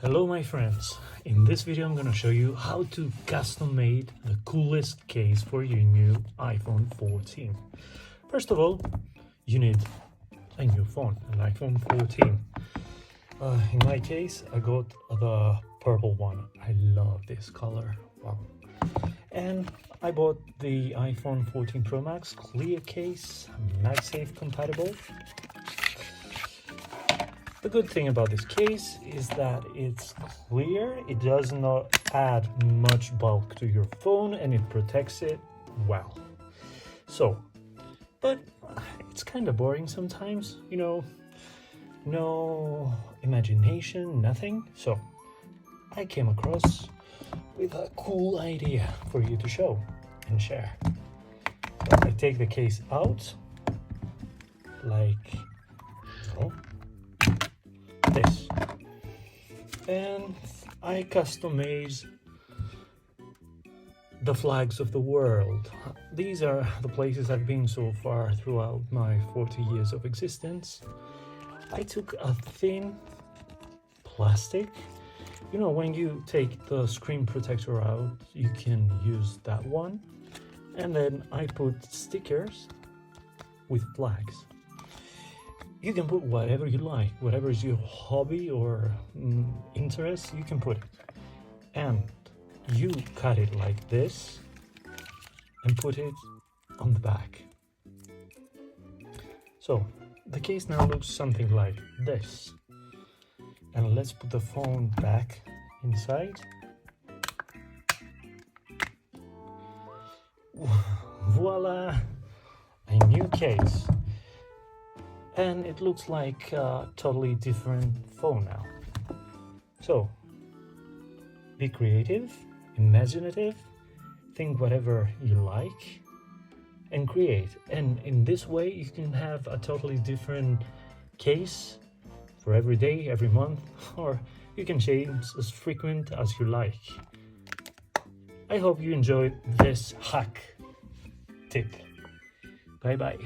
Hello my friends, in this video I'm gonna show you how to custom made the coolest case for your new iPhone 14. First of all, you need a new phone, an iPhone 14. In my case, I got the purple one. I love this color, wow. And I bought the iPhone 14 Pro Max clear case, MagSafe compatible. The good thing about this case is that it's clear, it does not add much bulk to your phone, and it protects it well. But it's kind of boring sometimes, you know, no imagination, nothing. So I came across with a cool idea for you to show and share. So I take the case out like so. This, and I custom made the flags of the world. These are the places I've been so far throughout my 40 years of existence. I took a thin plastic, you know, when you take the screen protector out, you can use that one, and then I put stickers with flags. You can put whatever you like, whatever is your hobby or interest, you can put it. And you cut it like this and put it on the back. So the case now looks something like this. And let's put the phone back inside. Voila! A new case. And it looks like a totally different phone now. So, be creative, imaginative, think whatever you like, and create. And in this way, you can have a totally different case for every day, every month, or you can change as frequent as you like. I hope you enjoyed this hack tip. Bye bye.